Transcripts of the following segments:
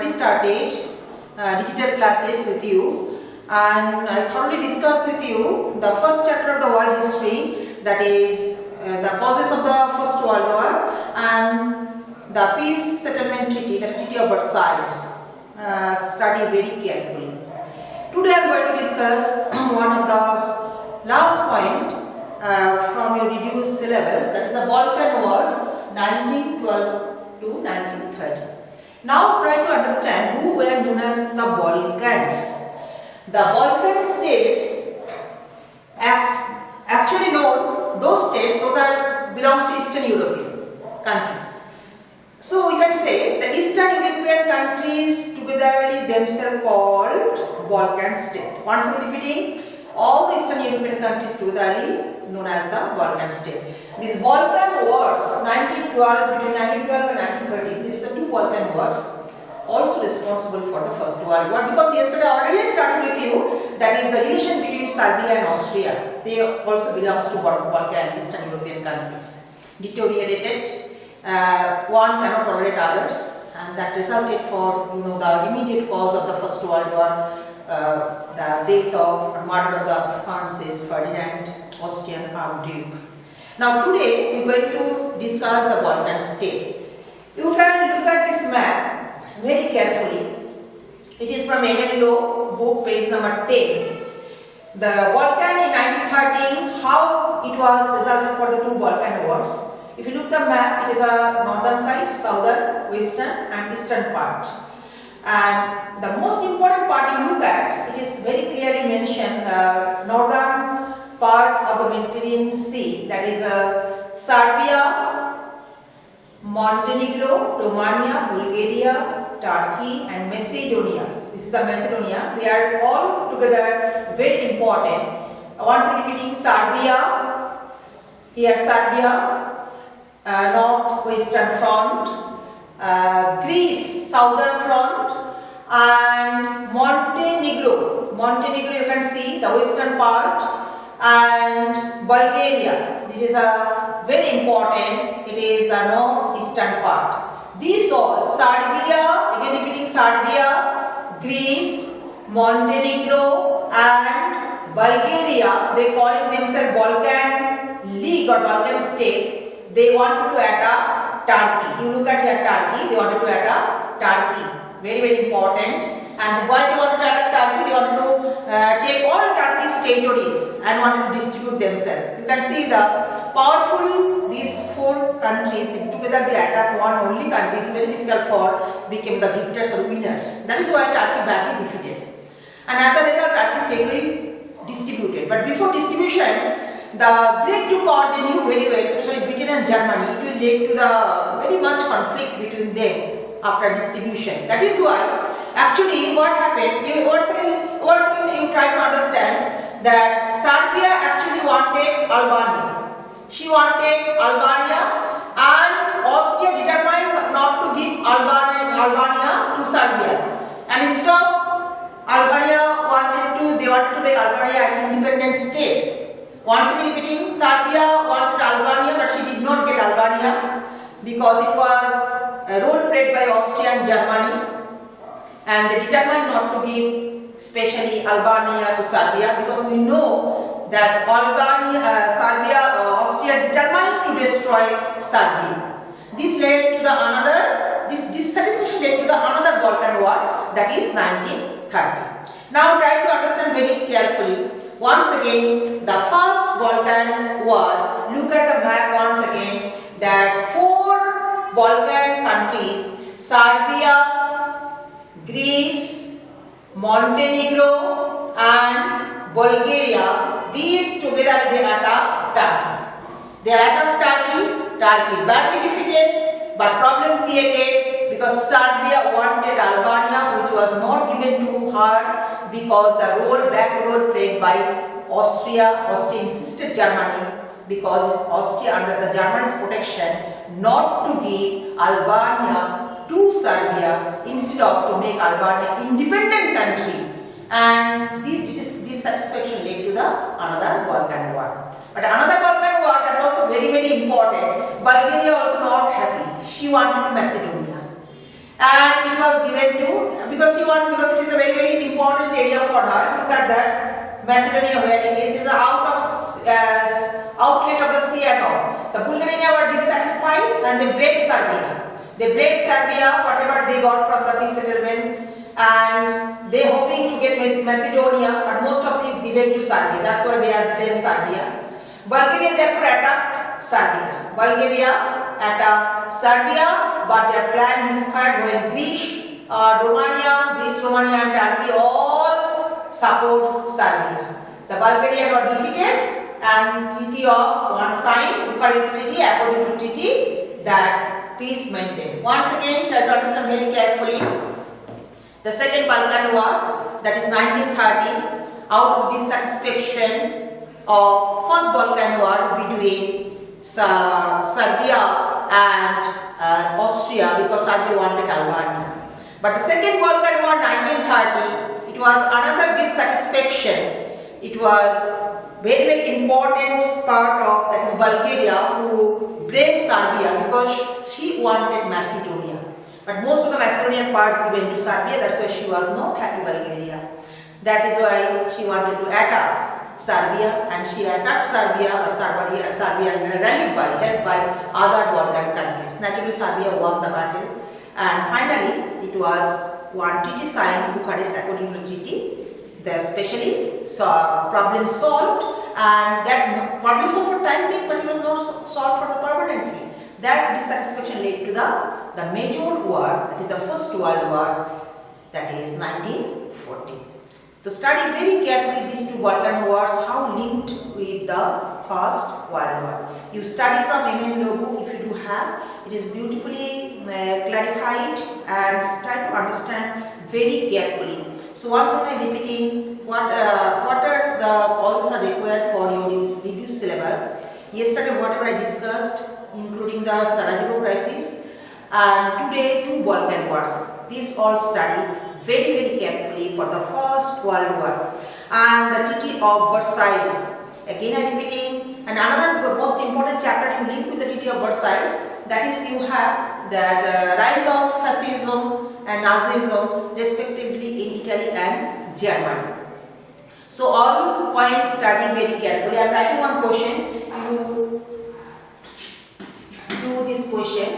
already started digital classes with you, and I thoroughly discussed with you the first chapter of the world history, that is the causes of the First World War and the peace settlement treaty, the Treaty of Versailles. Study very carefully. Today I am going to discuss one of the last point from your reduced syllabus, that is the Balkan Wars 1912 to 1930. Now try to understand who were known as the Balkans. The Balkan states, actually known, those states, belongs to Eastern European countries. So we can say the Eastern European countries togetherly themselves called Balkan state. Once again repeating, all the Eastern European countries togetherly known as the Balkan state. These Balkan Wars, 1912, between 1912 and 1913, there is the two Balkan Wars, also responsible for the First World War, because yesterday already I started with you, that is the relation between Serbia and Austria. They also belongs to Balkan, Eastern European countries. Deteriorated, one cannot tolerate others, and that resulted for the immediate cause of the First World War, the death of or murder of the Francis Ferdinand, Austrian Archduke. Now today we are going to discuss the Balkan state. You can look at this map very carefully. It is from Emilio book, page number 10. The Balkan in 1913, how it was resulted for the two Balkan wars. If you look the map, it is a northern side, southern, western and eastern part. And the most important part you look at, it is very clearly mentioned, the northern part of the Mediterranean Sea, that is Serbia, Montenegro, Romania, Bulgaria, Turkey and Macedonia. This is the Macedonia. They are all together very important. Once repeating, Serbia, here Serbia, north-western front, Greece, southern front, and Montenegro. Montenegro you can see the western part, and Bulgaria. It is a very important. It is the northeastern part. These all, Serbia, again repeating, Serbia, Greece, Montenegro and Bulgaria, they calling themselves Balkan League or Balkan state. They wanted to attack Turkey. You look at here Turkey, they wanted to attack Turkey. Very, very important. And why they wanted to attack Turkey? They wanted to take all Turkey's territories and wanted to distribute themselves. You can see the powerful, these four countries, if together they attack one only country, it's very difficult for become the victors or winners. That is why Turkey badly defeated. And as a result, Turkey's territory distributed. But before distribution, the great two powers they knew very well, especially Britain and Germany, it will lead to the very much conflict between them after distribution. That is why actually what happened, once again you try to understand that Serbia actually wanted Albania. She wanted Albania and Austria determined not to give Albania to Serbia. And instead of Albania they wanted to make Albania an independent state. Once again repeating, Serbia wanted Albania but she did not get Albania because it was a role played by Austria and Germany, and they determined not to give especially Albania to Serbia, because we know that Austria determined to destroy Serbia. This led to the this dissatisfaction led to the another Balkan war, that is 1930. Now try to understand very carefully. Once again, the first Balkan war, look at the map once again, that four Balkan countries, Serbia, Greece, Montenegro and Bulgaria, these together they attacked Turkey. They attacked Turkey badly defeated, but problem created because Serbia wanted Albania, which was not given to her because the back role played by Austria. Austria insisted Germany, because Austria under the Germany's protection not to give Albania to Serbia instead of to make Albania independent country, and this dissatisfaction led to the another Balkan war. But another Balkan war that was very, very important. Bulgaria also not happy. She wanted Macedonia, and it was given to for her. Look at that. Macedonia, where it is an outlet of the sea and all. The Bulgarians were dissatisfied and they blamed Serbia. They blamed Serbia, whatever they got from the peace settlement, and they hoping to get Macedonia, but most of it is given to Serbia. That's why they are blamed Serbia. Bulgaria therefore attacked Serbia. Bulgaria attacked Serbia, but their plan misfired when Greece, Romania and Turkey all support Serbia. The Bulgarians were defeated and Treaty of one signed, Bucharest Treaty, according to treaty that peace maintained. Once again, try to understand very carefully. The Second Balkan War, that is 1913, out of dissatisfaction of First Balkan War between Serbia and Austria, because Serbia wanted Albania. But the Second Balkan War 1930, it was another dissatisfaction. It was very, very important part of, that is Bulgaria, who blamed Serbia because she wanted Macedonia. But most of the Macedonian parts given to Serbia, that's why she was not happy Bulgaria. That is why she wanted to attack Serbia, and she attacked Serbia, but Serbia rallied helped by other Balkan countries. Naturally, Serbia won the battle, and finally, it was one treaty signed, Bucharest, according to the treaty. Especially problem solved, and that problem solved for time being, but it was not solved for the permanently. That dissatisfaction led to the major war, that is the First World War, that is 1914. To study very carefully these two Balkan wars, how linked with the First World War. You study from M.N. book if you do have. It is beautifully clarified, and try to understand very carefully. So once again I am repeating what are the causes are required for your reduced syllabus. Yesterday whatever I discussed, including the Sarajevo crisis, and today two Balkan wars. These all study very, very carefully for the First World War. And the Treaty of Versailles. Again I am repeating, and another most important chapter you link with the Treaty of Versailles, that is you have that rise of fascism and Nazism respectively in Italy and Germany. So all points study very carefully. I am writing one question. You do this question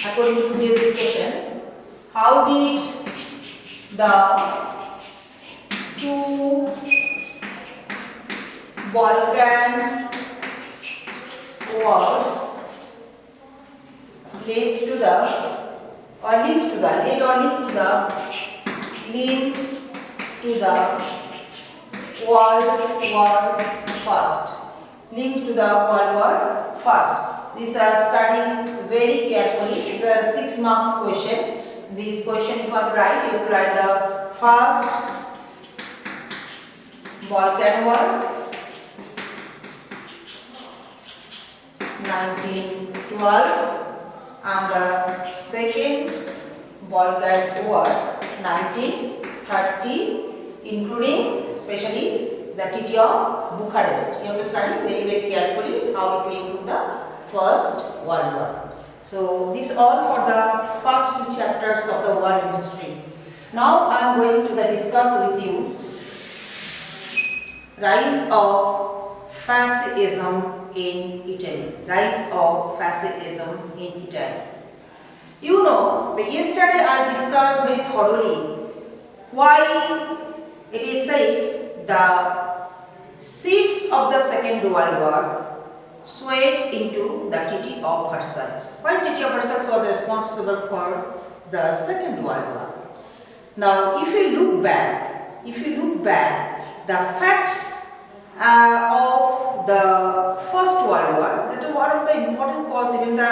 according to today's discussion. How did the two Balkan wars led to the World War First. Link to the World War First. This study very carefully. It's a 6 marks question. This question if you want to write, you write the First Balkan War 1912 and the Second Balkan War 1930, including especially the Treaty of Bucharest. You have to study very, very carefully how it linked to the First World War. So this all for the first 2 chapters of the world history. Now I am going to discuss with you rise of fascism in Italy. Rise of fascism in Italy. You know, yesterday I discussed very thoroughly why it is said the seeds of the Second World War swayed into the Treaty of Versailles. Why Treaty of Versailles was responsible for the Second World War. Now, if you look back, the facts of the First World War, that is one of the important cause. Even the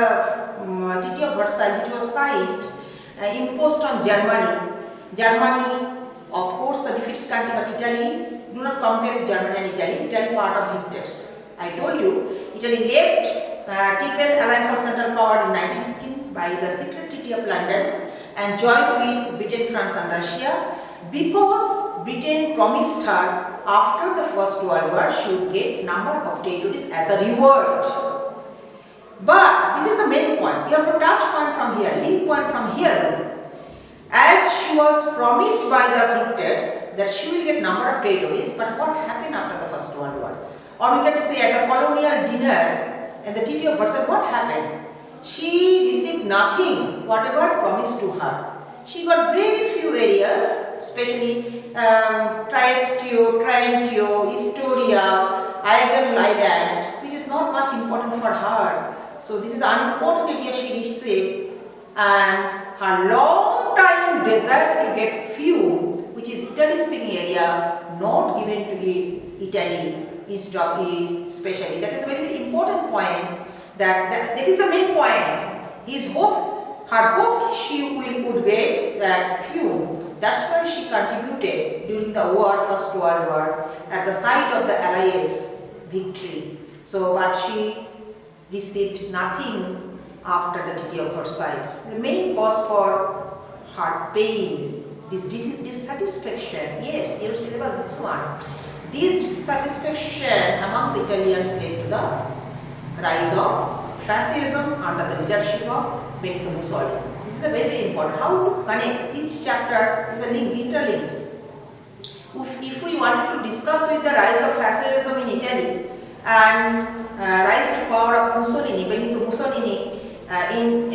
Treaty of Versailles, which was signed, imposed on Germany. Germany, of course, the defeated country, but Italy, do not compare with Germany and Italy. Italy part of victors. I told you, Italy left Triple Alliance of Central Power in 1915 by the Secret Treaty of London and joined with Britain, France and Russia because Britain promised her after the First World War she would get number of territories as a reward. But this is the main point. You have to touch point from here, link point from here. As she was promised by the victors that she will get number of territories, but what happened after the First World War? Or we can say at the colonial dinner and the Treaty of Versailles, what happened? She received nothing, whatever promised to her. She got very few areas, especially Triestio, Trentio, Historia, Ireland Island, which is not much important for her. So this is an unimportant area she received, and her long time desire to get few, which is Italy speaking area, not given to Italy instead of it specially. That is a very, very important point. That is the main point. His hope, her hope she would get that few. That's why she contributed during the war, First World War, at the site of the Allies' victory. So, but she received nothing after the Treaty of Versailles. The main cause for her pain, this dissatisfaction, yes, your syllabus, this one. This dissatisfaction among the Italians led to the rise of fascism under the leadership of Benito Mussolini. This is a very, very important. How to connect each chapter is a link, interlinked. If we wanted to discuss with the rise of fascism in Italy and rise to power of Mussolini, Benito Mussolini in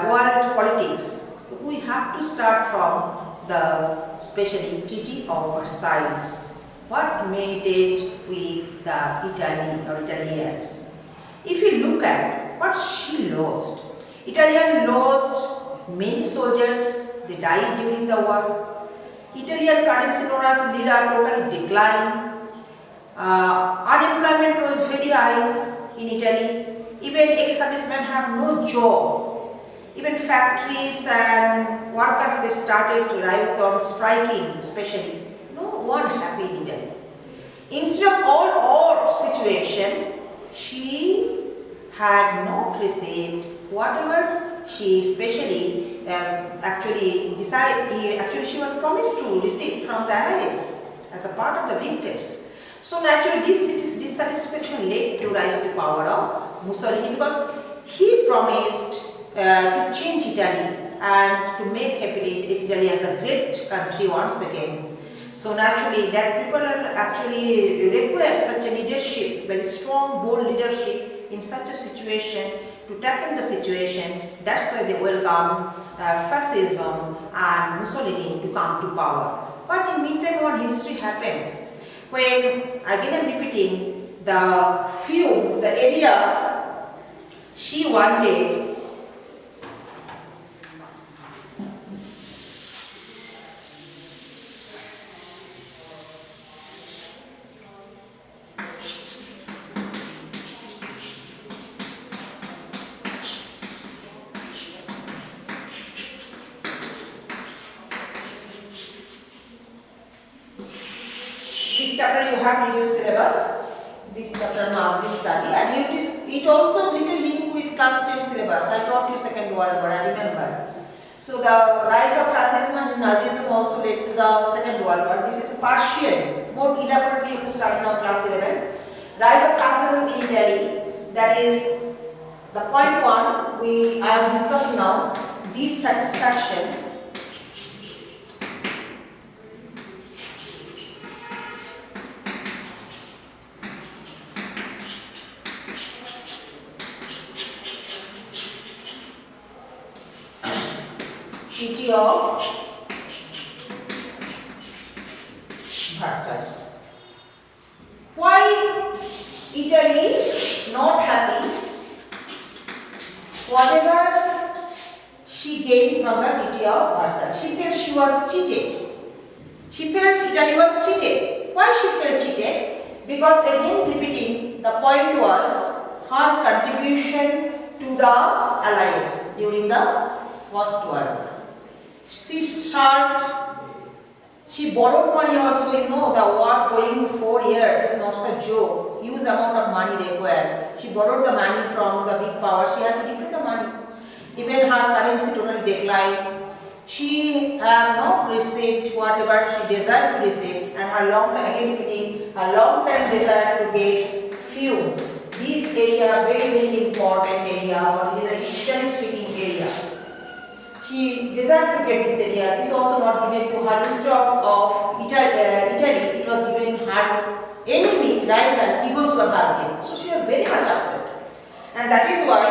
world politics, so we have to start from the especially Treaty of Versailles. What made it with the Italy or Italians? If you look at what she lost, Italian lost many soldiers, they died during the war. Italian currency lira totally declined. Unemployment was very high in Italy. Even ex-servicemen have no job. Even factories and workers, they started to riot or striking, especially. No one happy in Italy. Instead of all odd situation, she had not received whatever she especially actually she was promised to receive from the Allies as a part of the victors. So naturally this dissatisfaction led to rise to power of Mussolini, because he promised to change Italy and to make Italy as a great country once again. So naturally that people actually require such a leadership, very strong, bold leadership in such a situation to tackle the situation. That's why they welcome fascism and Mussolini to come to power. But in meantime, what history happened? When, again I'm repeating, the area she wanted, this chapter you have in your syllabus. This chapter must be studied, and it also little link with class 10 syllabus. I taught you Second World War, I remember. So the rise of fascism and Nazism also led to the Second World War. This is partial. More elaborately you have to study now class 11. Rise of fascism in Italy. That is the point 1 I am discussing now. Dissatisfaction. Treaty of Versailles. Why Italy not happy? Whatever she gained from the Treaty of Versailles, she felt she was cheated. She felt Italy was cheated. Why she felt cheated? Because again repeating, the point was her contribution to the Allies during the First World War. She borrowed money also, the war going 4 years is not a joke, huge amount of money required. She borrowed the money from the big power, she had to repay the money. Even her currency totally declined. She not received whatever she desired to receive, and her long time, again repeating, her long time desire to get few. This area, very, very important area, or it is a Italy speaking area. she desired to get this area. This also not given to her instead of Italy. It was given her enemy rival Yugoslavia. So she was very much upset, and that is why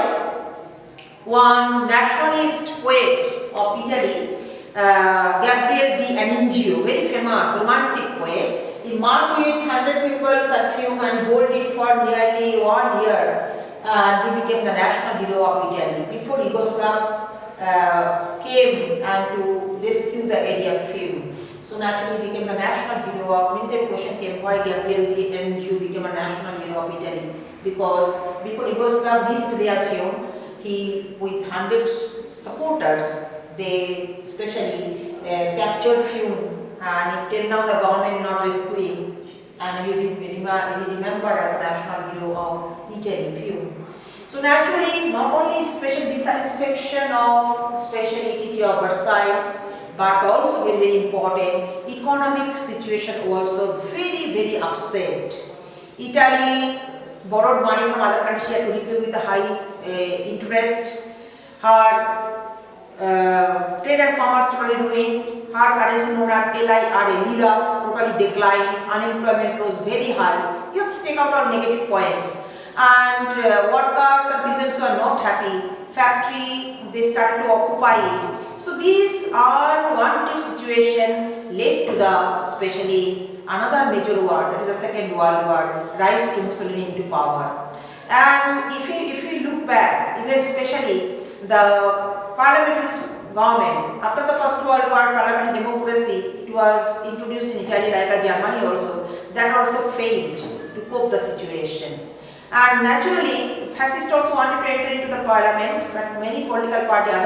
one nationalist poet of Italy, Gabriele di Annunzio, very famous romantic poet, he marched with 100 people at Fiume and held it for nearly 1 year, and he became the national hero of Italy. Before Yugoslavs came and to rescue the area of Fiume. So naturally became the national hero of Minted question came why Gabriele di Annunzio became a national hero of Italy. Because before Yugoslav reached their Fiume, he with 100 supporters, they especially captured Fiume, and till now the government not rescuing, and he remembered as a national hero of Italy, Fiume. So naturally, not only special dissatisfaction of speciality of Versailles, but also very important, economic situation also very upset. Italy borrowed money from other countries to repay with a high interest. Her trade and commerce totally ruined. Her currency known as lira totally declined. Unemployment was very high. You have to take out all negative points. And workers and peasants were not happy. Factory, they started to occupy it. So these unwanted situation led to the especially another major war, that is the Second World War, rise to Mussolini into power. And if you look back, even especially the parliamentary government, after the First World War, parliamentary democracy, it was introduced in Italy like Germany also, that also failed to cope the situation. And naturally, fascists also wanted to enter into the parliament, but many other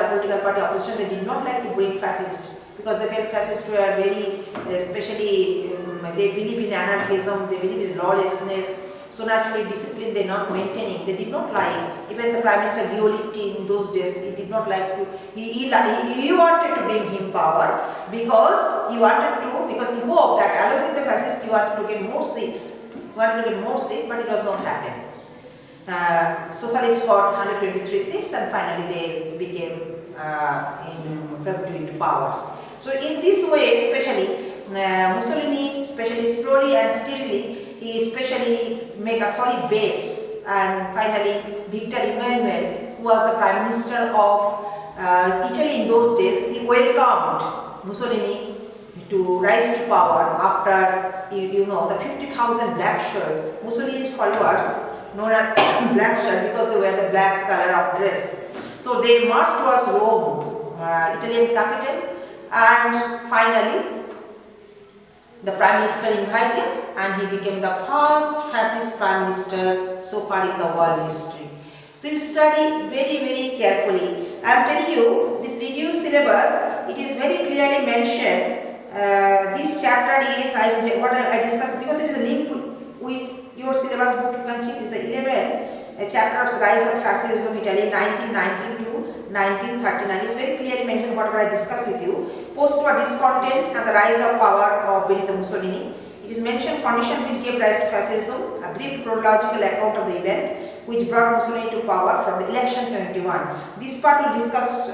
political party opposition, they did not like to bring fascists because they felt fascists were very, especially they believe in anarchism, they believe in lawlessness. So naturally, discipline they not maintaining. They did not like. Even the Prime Minister Giolitti in those days, he did not like to. He wanted to bring him power because he hoped that along with the fascists, he wanted to get more seats. But it was not happen. Socialists got 123 seats, and finally they became come into power. So in this way, especially Mussolini, especially slowly and steadily, he especially make a solid base, and finally Victor Emmanuel, who was the Prime Minister of Italy in those days, he welcomed Mussolini to rise to power after the 50,000 black shirt. Mussolini followers known as black shirt because they wear the black color of dress. So they marched towards Rome, Italian capital, and finally the Prime Minister invited, and he became the first fascist Prime Minister so far in the world history. So you study very carefully. I am telling you, this reduced syllabus, it is very clearly mentioned. This chapter is what I discussed because it is a link with your syllabus book. You can check is the 11 chapter of Rise of Fascism Italy 1919 to 1939. It's very clearly mentioned whatever I discussed with you. Post-war discontent and the rise of power of Benito Mussolini. It is mentioned condition which gave rise to fascism, a brief chronological account of the event which brought Mussolini to power from the election 21. This part we will discuss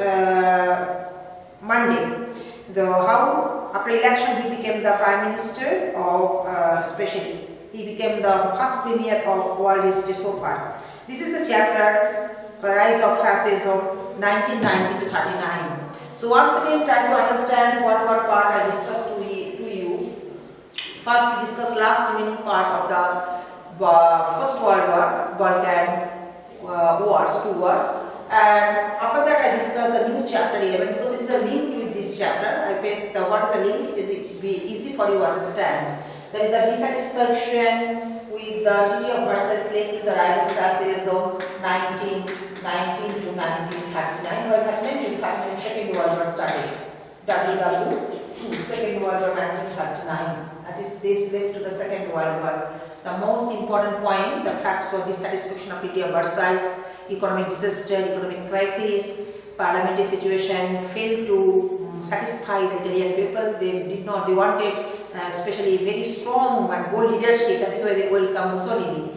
Monday. How after election he became the Prime Minister of especially. He became the first premier of world history so far. This is the chapter, Rise of Fascism, 1990 to 39. So once again try to understand what part I discussed to you. First we discuss last remaining part of the First World War, Balkan wars, 2 wars. And after that I discuss the new chapter 11 because it is a link with this chapter. I face what is the link, it is be easy for you to understand. There is a dissatisfaction with the Treaty of Versailles linked to the rise of fascism 1919 to 1939. By 39 is 39 Second World War started. WW2 Second World War 1939. That is this led to the Second World War. The most important point, the facts of dissatisfaction of Treaty of Versailles, economic disaster, economic crisis, parliamentary situation failed to satisfy the Italian people. They wanted especially very strong and bold leadership. That is why they welcome Mussolini.